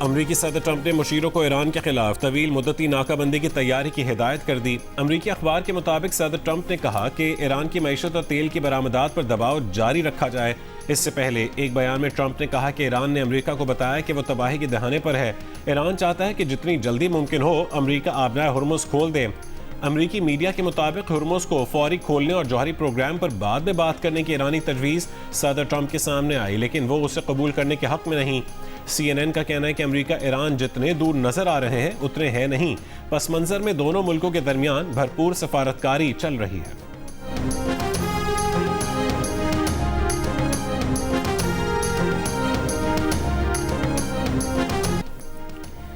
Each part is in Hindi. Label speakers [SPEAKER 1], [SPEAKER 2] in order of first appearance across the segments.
[SPEAKER 1] अमरीकी सदर ट्रंप ने मुशीरों को ईरान के खिलाफ तवील मुद्दती नाकाबंदी की तैयारी की हिदायत कर दी। अमरीकी अखबार के मुताबिक सदर ट्रंप ने कहा कि ईरान की मईशत और तेल की बरामदात पर दबाव जारी रखा जाए। इससे पहले एक बयान में ट्रंप ने कहा कि ईरान ने अमरीका को बताया कि वो तबाही के दहाने पर है। ईरान चाहता है कि जितनी जल्दी मुमकिन हो अमरीका आबनाए हुर्मुज़ खोल दे। अमरीकी मीडिया के मुताबिक हुर्मुज़ को फौरी खोलने और जौहरी प्रोग्राम पर बाद में बात करने की ईरानी तजवीज़ सदर ट्रंप के सामने आई, लेकिन वो उसे कबूल करने के हक में नहीं। CNN का कहना है कि अमरीका ईरान जितने दूर नजर आ रहे हैं उतने हैं नहीं। पस मंजर में दोनों मुल्कों के दरमियान भरपूर सफारतकारी चल रही है।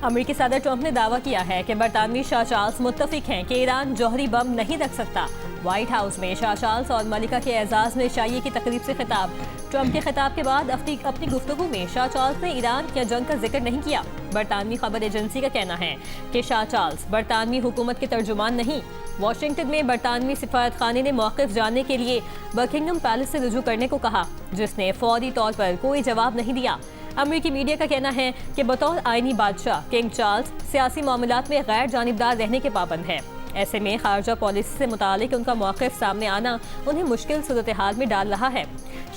[SPEAKER 2] अमेरिकी सदर ट्रंप ने दावा किया है कि बरतानवी शाह चार्ल्स मुत्तफिक हैं कि ईरान जौहरी बम नहीं रख सकता। व्हाइट हाउस में शाह चार्ल्स और मलिका के एजाज में शाही की तकरीब से खिताब। ट्रंप के खिताब के बाद अपनी गुफ्तगू में शाह चार्ल्स ने ईरान या जंग का जिक्र नहीं किया। बरतानवी खबर एजेंसी का कहना है कि शाह चार्ल्स बरतानवी हुकूमत के तर्जुमान नहीं। वाशिंगटन में बरतानवी सिफारत खाने ने मौक़िफ़ जानने के लिए बकिंगम पैलेस से रुजू करने को कहा, जिसने फौरी तौर पर कोई जवाब नहीं दिया। अमेरिकी मीडिया का कहना है कि बतौर आईनी बादशाह किंग चार्ल्स सियासी मामलात में गैर जानिबदार रहने के पाबंद है। ऐसे में खारजा पॉलिसी से मुतालिक उनका मौक़िफ़ सामने आना उन्हें मुश्किल सूरत हाल में डाल रहा है।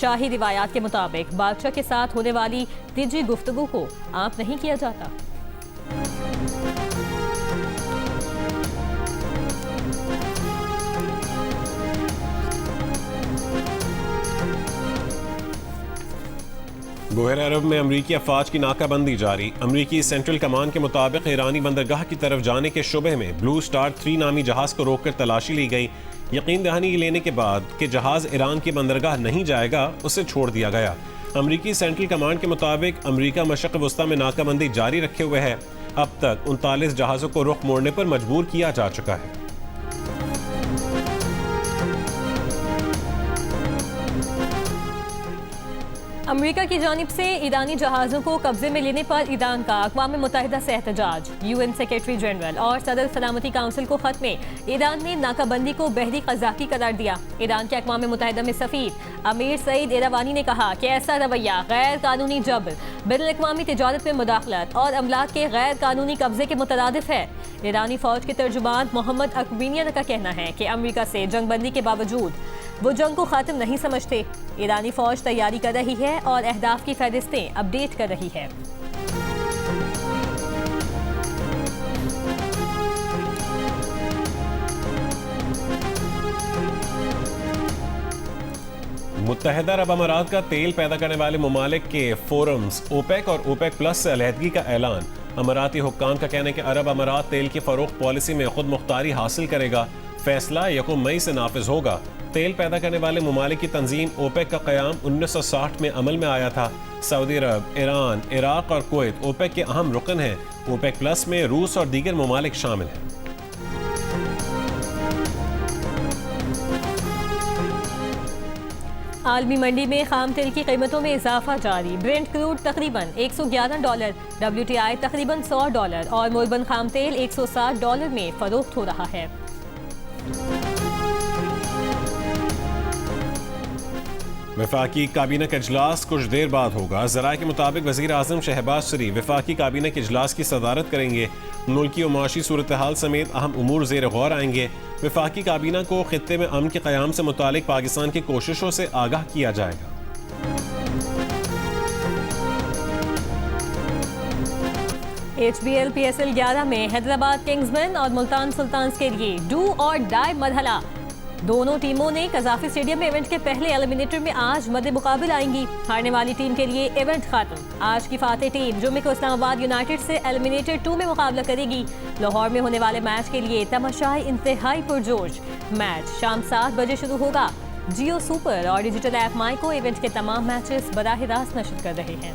[SPEAKER 2] शाही रिवायात के मुताबिक बादशाह के साथ होने वाली निजी गुफ्तगू को आम नहीं किया जाता।
[SPEAKER 1] गोहर अरब में अमरीकी अफवाज की नाकाबंदी जारी। अमरीकी सेंट्रल कमान के मुताबिक ईरानी बंदरगाह की तरफ जाने के शुबे में ब्लू स्टार 3 नामी जहाज को रोककर तलाशी ली गई। यकीन दहानी लेने के बाद कि जहाज ईरान की बंदरगाह नहीं जाएगा, उसे छोड़ दिया गया। अमरीकी सेंट्रल कमान के मुताबिक अमरीका मशरक़ वस्ता में नाकाबंदी जारी रखे हुए है। अब तक 39 जहाज़ों को रुख मोड़ने पर मजबूर किया जा चुका है।
[SPEAKER 2] अमेरिका की जानिब से ईरानी जहाज़ों को कब्जे में लेने पर ईरान का अक़वाम मुत्तहिदा से एहतजाज। UN सेक्रेटरी जनरल और सदर सलामती काउंसिल को खत में ईरान ने नाकाबंदी को बहरी क़ज़ाक़ी करार दिया। ईरान के अक़वाम मुत्तहिदा में सफ़ीर अमीर सईद एरावानी ने कहा कि ऐसा रवैया गैर कानूनी जबर, बैनुल-अक़वामी तिजारत में मुदाखलत और अमलाक के गैर कानूनी कब्जे के मुतरादिफ है। ईरानी फ़ौज के तर्जुमान मोहम्मद अकबीनिया का कहना है कि अमरीका से जंगबंदी के बावजूद वो जंग को ख़ात्म नहीं समझते। ईरानी फ़ौज तैयारी कर रही है और अहदाफ की फहरिस्तें अपडेट कर रही है।
[SPEAKER 1] मुत्तहिदा अरब अमारात का तेल पैदा करने वाले ममालिक के फोरम्स ओपेक और ओपेक प्लस से अलहदगी का ऐलान। अमाराती हुक्काम का कहना है कि अरब अमारात तेल की फरोख्त पॉलिसी में खुद मुख्तारी हासिल करेगा। फैसला 1 मई से नाफिज होगा। तेल पैदा करने वाले ममालिक की तंजीम ओपेक का क़याम 1960 में अमल में आया था। सऊदी अरब, ईरान, इराक और कुवैत ओपेक के अहम रुकन हैं। ओपेक प्लस में रूस और दीगर ममालिक शामिल हैं।
[SPEAKER 2] आलमी मंडी में खाम तेल की कीमतों में इजाफा जारी। ब्रेंट क्रूड तकरीबन $111, WTI तकरीबन $100 और मुल्बन खाम तेल $160 में फरोख्त हो रहा है।
[SPEAKER 1] वफाकी काबीना का इजलास कुछ देर बाद होगा। ज़राए के मुताबिक वज़ीर आज़म शहबाज शरीफ वफाकी काबीना के इजलास की सदारत करेंगे। मुल्की और माशी सूरत हाल समेत अहम उमूर ज़ेर गौर आएंगे। वफाकी काबीना को खित्ते में अमन के क़याम से मुतालिक पाकिस्तान की कोशिशों से आगाह किया जाएगा।
[SPEAKER 2] HBL PSL 11 में हैदराबाद किंग्समैन और मुल्तान सुल्तान्स के लिए डू और डाई मरहला। दोनों टीमों ने कज़ाफ़ी स्टेडियम में इवेंट के पहले एलिमिनेटर में आज मद्दे मुकाबिल आएंगी। हारने वाली टीम के लिए इवेंट खात्म। आज की फातेह टीम जुम्मे को इस्लामाबाद यूनाइटेड से एलिमिनेटर 2 में मुकाबला करेगी। लाहौर में होने वाले मैच के लिए तमाशाई इंतहाई पुरजोश। मैच शाम 7 बजे शुरू होगा। जियो सुपर और डिजिटल ऐप माई को इवेंट के तमाम मैचेस बराह रास्त नशर कर रहे हैं।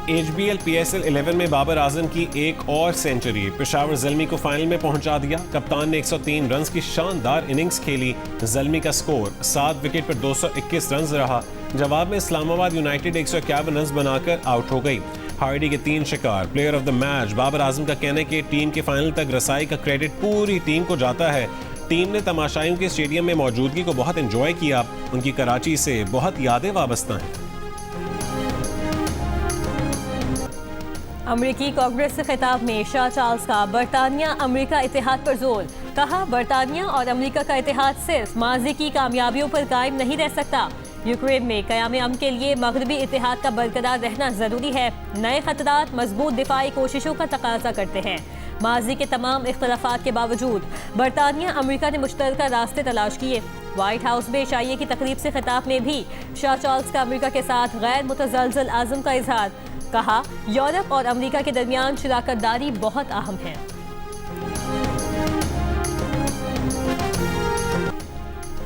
[SPEAKER 1] HBL PSL 11 में बाबर आजम की एक और सेंचुरी। पेशावर ज़ल्मी को फाइनल में पहुंचा दिया। कप्तान ने 103 रन की शानदार इनिंग्स खेली। ज़ल्मी का स्कोर 7 विकेट पर 221 रन रहा। जवाब में इस्लामाबाद यूनाइटेड 151 रन बनाकर आउट हो गई। हार्डी के 3 शिकार। Player of the match Babar Azam का कहना है कि टीम के फाइनल तक रसाई का क्रेडिट पूरी टीम को जाता है। टीम ने तमाशाइयों के स्टेडियम में मौजूदगी को बहुत एंजॉय किया। उनकी कराची से बहुत यादें वाबस्ता हैं।
[SPEAKER 2] अमरीकी कांग्रेस से खिताब में शाह चार्ल्स का बरतानिया अमरीका इतिहाद पर जोर। कहा, बरतानिया और अमरीका का इतिहाद सिर्फ माजी की कामयाबियों पर कायम नहीं रह सकता। यूक्रेन में क़याम अमन के लिए मगरबी इतिहाद का बरकरार रहना जरूरी है। नए खतरात मजबूत दिफाई कोशिशों का तकाजा करते हैं। माजी के तमाम इख्तलाफात के बावजूद बरतानिया अमरीका ने मुश्तरका रास्ते तलाश किए। व्हाइट हाउस में शाइये की तकरीब से खिताब में भी शाह चार्ल्स का अमरीका के साथ गैर मुतज़लज़ल आज़म का इजहार। कहा, यूरोप और अमरीका के दरमियान शराकत दारी बहुत अहम है।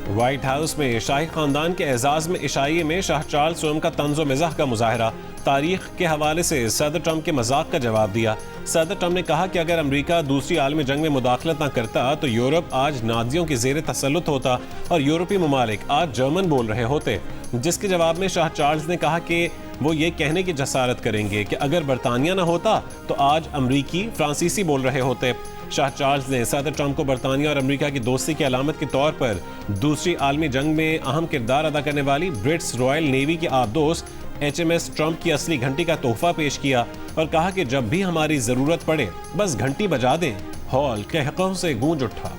[SPEAKER 1] व्हाइट हाउस में शाही खानदान के एजाज में इशाइये में शाह चार्ल्स का तंज़ो मिज़ाह का मुजाहरा। तारीख के हवाले से सदर ट्रंप के मजाक का जवाब दिया। सदर ट्रंप ने कहा कि अगर अमरीका दूसरी आलमी जंग में मुदाखलत न करता तो यूरोप आज नाजियों के ज़ेरे तसल्लुत होता और यूरोपीय ममालिक आज जर्मन बोल रहे होते। जिसके जवाब में शाह चार्ल्स ने कहा कि वो ये कहने की जसारत करेंगे कि अगर बरतानिया न होता तो आज अमरीकी फ्रांसीसी बोल रहे होते। शाह चार्ल्स ने सदर ट्रंप को बरतानिया और अमरीका की दोस्ती की अलामत के तौर पर दूसरी आलमी जंग में अहम किरदार अदा करने वाली ब्रिट्स रॉयल नेवी की आबदोस्त HMS ट्रंप की असली घंटी का तोहफा पेश किया और कहा कि जब भी हमारी जरूरत पड़े बस घंटी बजा दें। हॉल कहकों से गूंज उठा।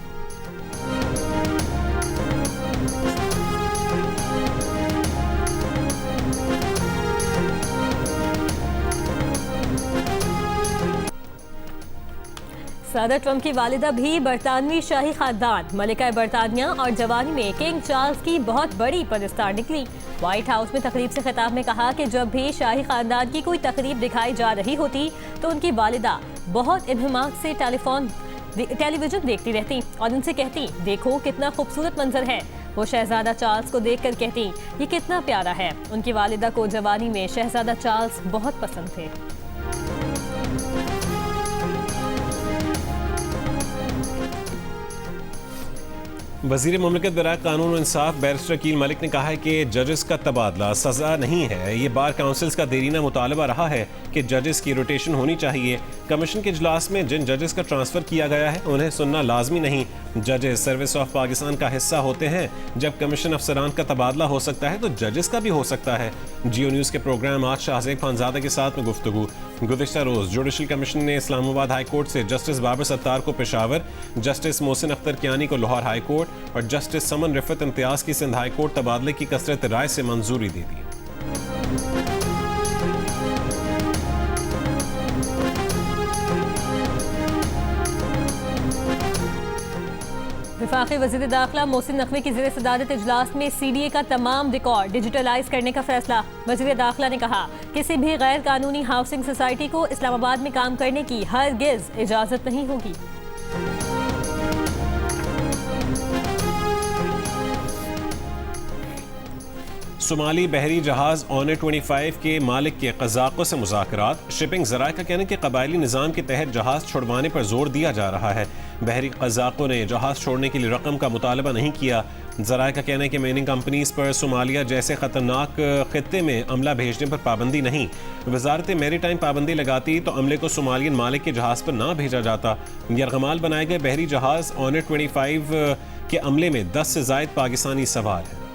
[SPEAKER 2] सदर ट्रंप की वालिदा भी बरतानवी शाही खानदान मलिका बरतानिया और जवानी में किंग चार्ल्स की बहुत बड़ी पदस्तार निकली। व्हाइट हाउस में तकरीब से खिताब में कहा कि जब भी शाही खानदान की कोई तकरीब दिखाई जा रही होती तो उनकी वालिदा बहुत इन्हमाक से टेलीविजन देखती रहती और उनसे कहती, देखो कितना खूबसूरत मंजर है। वो शहजादा चार्ल्स को देखकर कहती, ये कितना प्यारा है। उनकी वालिदा को जवानी में शहजादा चार्ल्स बहुत पसंद थे।
[SPEAKER 1] वज़ीर मुमलिकत बराए कानून और इंसाफ बैरिस्टर अकील मलिक ने कहा है कि जजेस का तबादला सज़ा नहीं है। ये बार काउंसिल्स का देरीना मुतालबा रहा है कि जजेस की रोटेशन होनी चाहिए। कमीशन के इजलास में जिन जजेस का ट्रांसफ़र किया गया है उन्हें सुनना लाजमी नहीं। जजेस सर्विस ऑफ पाकिस्तान का हिस्सा होते हैं। जब कमीशन अफसरान का तबादला हो सकता है तो जजेस का भी हो सकता है। जियो न्यूज़ के प्रोग्राम आज शाहज़ेब खानज़ादा के साथ में गुफ्तगू। गुज़िश्ता रोज़ जुडिशल कमीशन ने इस्लामाबाद हाई कोर्ट से जस्टिस बाबर सत्तार को पेशावर, जस्टिस मोहसिन अख्तर कियानी को लाहौर हाई कोर्ट और जस्टिस समन रिफत इम्तियाज़ की सिंध हाई कोर्ट तबादले की कसरत राय से मंजूरी दे दी।
[SPEAKER 2] वफाकी वज़ीर दाखिला मोहसिन नकवी की ज़ेर सदारत इजलास में CDA का तमाम रिकॉर्ड डिजिटलाइज करने का फैसला। वज़ीर दाखिला ने कहा, किसी भी गैर कानूनी हाउसिंग सोसाइटी को इस्लामाबाद में काम करने की हरगिज़ इजाज़त नहीं होगी।
[SPEAKER 1] सोमाली बहरी जहाज ऑनर 25 के मालिक के कज़ाकों से मुज़ाकरात। शिपिंग ज़राए का कहना है कि कबायली निज़ाम के तहत जहाज छुड़वाने पर जोर दिया जा रहा है। बहरी कज़ाकों ने जहाज छोड़ने के लिए रकम का मुतालबा नहीं किया। ज़राए का कहना है कि मेनिंग कंपनीज पर सोमालिया जैसे ख़तरनाक खित्ते में अमला भेजने पर पाबंदी नहीं। वजारत मैरीटाइम पाबंदी लगाती तो अमले को सोमालियन मालिक के जहाज़ पर ना भेजा जाता। यरगमाल बनाए गए बहरी जहाज ऑनर 25 के अमले में 10 से ज़ायद पाकिस्तानी सवार हैं।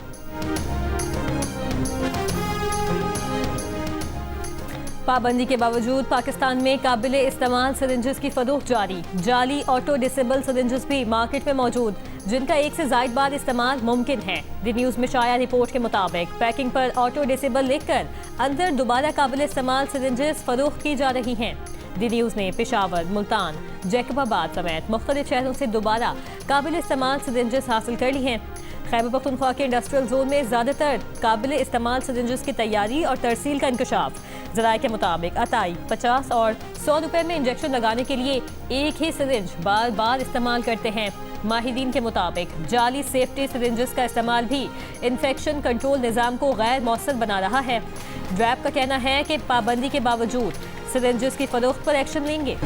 [SPEAKER 2] पाबंदी के बावजूद पाकिस्तान में काबिल इस्तेमाल सिरिंजेस की फरोख्त जारी। जाली ऑटो डिसेबल सिरिंजेस भी मार्केट में मौजूद, जिनका एक से ज़ायद बार इस्तेमाल मुमकिन है। दी न्यूज़ में शाया रिपोर्ट के मुताबिक पैकिंग पर ऑटो डिसेबल लिखकर अंदर दोबारा काबिल इस्तेमाल सिरिंजेस फरोख्त की जा रही हैं। दी न्यूज़ ने पेशावर, मुल्तान, जैकबाबाद समेत मुख्तलिफ शहरों से दोबारा काबिल इस्तेमाल सिरिंजेस हासिल कर ली हैं। खैबर पख्तूनख्वा के इंडस्ट्रियल जोन में ज़्यादातर काबिल इस्तेमाल सिरिंजेस की तैयारी और तरसील का इंकशाफ। ज़राए के मुताबिक अताई 50 और 100 रुपये में इंजेक्शन लगाने के लिए एक ही सिरिंज बार बार इस्तेमाल करते हैं। माहिरीन के मुताबिक जाली सेफ्टी सिरिंजेस का इस्तेमाल भी इन्फेक्शन कंट्रोल निज़ाम को गैर मौसर बना रहा है। ड्रैप का कहना है कि पाबंदी के बावजूद सिरिंजेस की फरोख्त पर एक्शन लेंगे।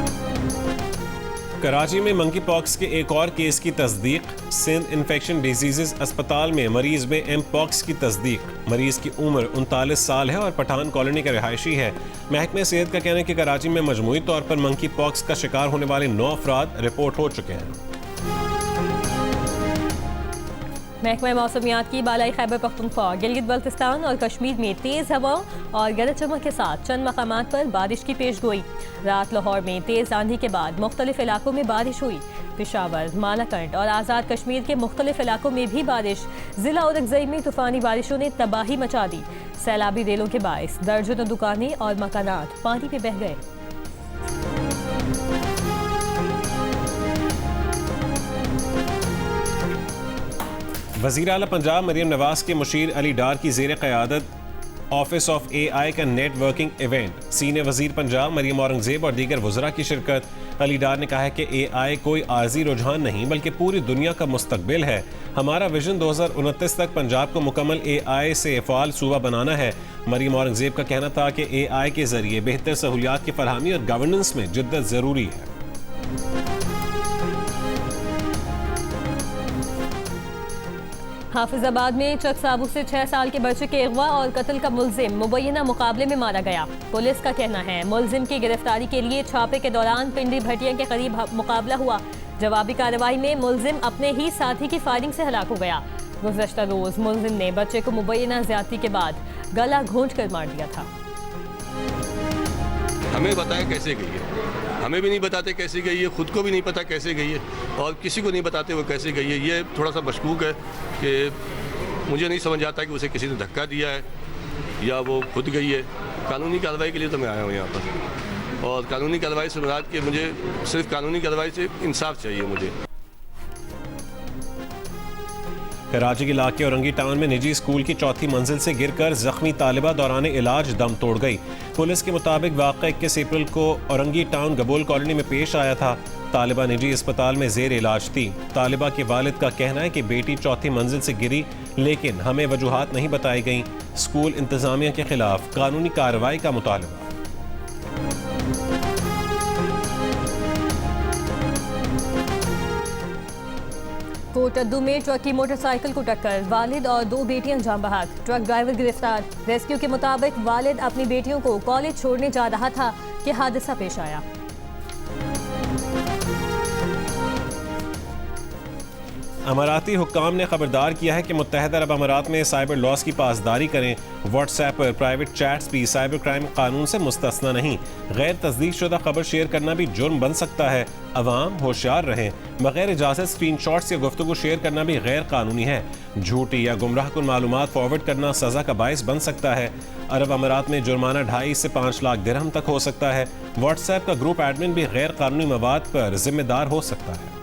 [SPEAKER 1] कराची में मंकी पॉक्स के एक और केस की तस्दीक। सिंध इन्फेक्शन डिजीज़ अस्पताल में मरीज में एम पॉक्स की तस्दीक। मरीज की उम्र 39 साल है और पठान कॉलोनी का रिहायशी है। महकमे सेहत का कहना है कि कराची में मजमूई तौर पर मंकी पॉक्स का शिकार होने वाले 9 अफराद रिपोर्ट हो चुके हैं।
[SPEAKER 2] महकमा मौसमियात की बालाई खैबर पख्तूनख्वा, गिलगित बल्तिस्तान और कश्मीर में तेज़ हवाओं और गरज चमक के साथ चंद मकामात पर बारिश की पेशगोई। रात लाहौर में तेज़ आंधी के बाद मुख्तलिफ इलाकों में बारिश हुई। पेशावर, मालाकंड और आज़ाद कश्मीर के मुख्तलिफ इलाकों में भी बारिश। जिला औरंगज़ेब में तूफ़ानी बारिशों ने तबाही मचा दी। सैलाबी रेलों के बायस दर्जनों दुकानें और मकानात पानी में बह गए।
[SPEAKER 1] वज़ीर आला पंजाब मरीम नवाज के मुशीर अली डार की ज़ेर क़यादत ऑफिस ऑफ AI का नेटवर्किंग इवेंट। सीनियर वज़ीर पंजाब मरीम औरंगज़ेब और दीगर वज़रा की शिरकत। अली डार ने कहा है कि AI कोई आर्जी रुझान नहीं बल्कि पूरी दुनिया का मुस्तकबिल है। हमारा विजन 2029 तक पंजाब को मुकम्मल AI से फ़ाल सूबा बनाना है। मरीम औरंगज़ेब का कहना था कि AI के ज़रिए बेहतर सहूलियात की फरहमी और गवर्नेंस में जिद्दत ज़रूरी है।
[SPEAKER 2] हाफिजाबाद में चक साबू से 6 साल के बच्चे के अगवा और कत्ल का मुलजिम मुबैना मुकाबले में मारा गया। पुलिस का कहना है मुलजिम की गिरफ्तारी के लिए छापे के दौरान पिंडी भटिया के करीब मुकाबला हुआ। जवाबी कार्रवाई में मुलजिम अपने ही साथी की फायरिंग से हलाक हो गया। गुज़श्ता रोज मुलजिम ने बच्चे को मुबैना ज्यादती के बाद गला घोंट कर मार दिया था।
[SPEAKER 3] हमें बताया कैसे गई है, हमें भी नहीं बताते कैसे गई है, खुद को भी नहीं पता कैसे गई है और किसी को नहीं बताते वो कैसे गई है। ये थोड़ा सा मशकूक है कि मुझे नहीं समझ आता कि उसे किसी ने धक्का दिया है या वो खुद गई है। कानूनी कार्रवाई के लिए तो मैं आया हूँ यहाँ पर और कानूनी कार्रवाई से मुराद कि मुझे सिर्फ कानूनी कार्रवाई से इंसाफ चाहिए मुझे।
[SPEAKER 1] कराची के इलाके औरंगी टाउन में निजी स्कूल की चौथी मंजिल से गिरकर जख्मी तालिबा दौरान इलाज दम तोड़ गई। पुलिस के मुताबिक वाक़या 21 अप्रैल को औरंगी टाउन गबोल कॉलोनी में पेश आया था। तालिबा निजी अस्पताल में जेर इलाज थी। तालिबा के वालिद का कहना है कि बेटी चौथी मंजिल से गिरी लेकिन हमें वजूहात नहीं बताई गई। स्कूल इंतजामिया के खिलाफ कानूनी कार्रवाई का मुतालबा।
[SPEAKER 2] कोटद्दू में ट्रक की मोटरसाइकिल को टक्कर, वालिद और 2 बेटियां जान बहक। ट्रक ड्राइवर गिरफ्तार। रेस्क्यू के मुताबिक वालिद अपनी बेटियों को कॉलेज छोड़ने जा रहा था कि हादसा पेश आया।
[SPEAKER 1] अमाराती हुक्काम ने खबरदार किया है कि मुत्तहदा अरब अमारात में साइबर लॉस की पासदारी करें। व्हाट्सएप पर प्राइवेट चैट्स भी साइबर क्राइम कानून से मुस्तस्ना नहीं। गैर तस्दीक शुदा खबर शेयर करना भी जुर्म बन सकता है। अवाम होशियार रहें। बगैर इजाज़त स्क्रीनशॉट्स या गुफ्तगू शेयर करना भी गैर कानूनी है। झूठी या गुमराहकुन मालूमात फॉरवर्ड करना सज़ा का बायस बन सकता है। अरब अमारात में जुर्माना 2.5 से 5 लाख दिरहम तक हो सकता है। व्हाट्सएप का ग्रुप एडमिन भी गैर कानूनी मवाद पर जिम्मेदार हो सकता है।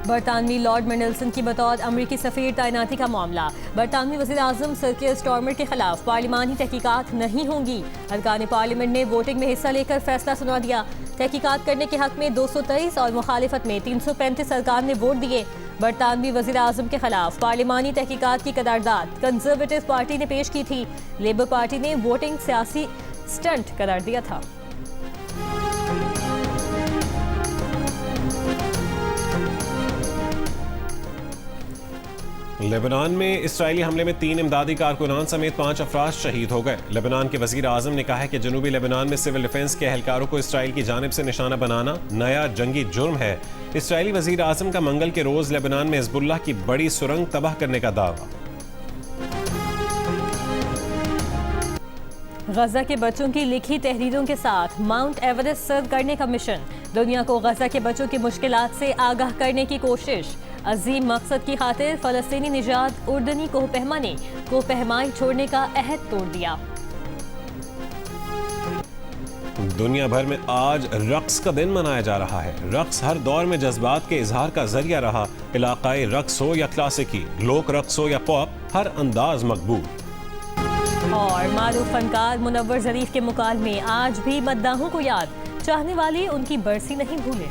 [SPEAKER 2] बरतानवी लॉर्ड मेंडलसन की बतौर अमरीकी सफीर तैनाती का मामला। बरतानवी वज़ीर आज़म सर कीर स्टारमर के खिलाफ पार्लिमानी तहकीकात नहीं होंगी। अरकान पार्लियामेंट ने वोटिंग में हिस्सा लेकर फैसला सुना दिया। तहकीकात करने के हक में 223 और मुखालिफत में 335 अरकान ने वोट दिए। बरतानवी वज़ीर आज़म के खिलाफ पार्लिमानी तहकीकात की करारदाद कंजर्वेटिव पार्टी ने पेश की थी। लेबर पार्टी ने वोटिंग सियासी स्टंट करार दिया था।
[SPEAKER 1] लेबनान में इसराइली हमले में 3 इमदादी कारकुनान समेत 5 अफराद शहीद हो गए। लेबनान के वज़ीर आज़म ने कहा है कि जनूबी लेबनान में सिविल डिफेंस के एहलकारों को इसराइल की जानिब से निशाना बनाना नया जंगी जुर्म है। इसराइली वज़ीर आज़म का मंगल के रोज़ लेबनान में हिज़्बुल्लाह की बड़ी सुरंग तबाह करने का दावा।
[SPEAKER 2] गजा के बच्चों की लिखी तहरीरों के साथ माउंट एवरेस्ट सर करने का मिशन। दुनिया को गजा के बच्चों की मुश्किलात से आगाह करने की कोशिश। अजीम मकसद की खातिर फलस्तीनी निजात उर्दनी कोहपहमा ने कोहपहमाई छोड़ने का अहद तोड़ दिया।
[SPEAKER 1] दुनिया भर में आज रक्स का दिन मनाया जा रहा है। रक्स हर दौर में जज्बात के इजहार का जरिया रहा। इलाकाई रक्स हो या क्लासिकी, लोक रक्स हो या पॉप, हर अंदाज मकबूल।
[SPEAKER 2] और मारूफ फनकार मुनव्वर ज़रीफ के मुकालमे आज भी मद्दाहों को याद, चाहने वाले उनकी बरसी नहीं भूले।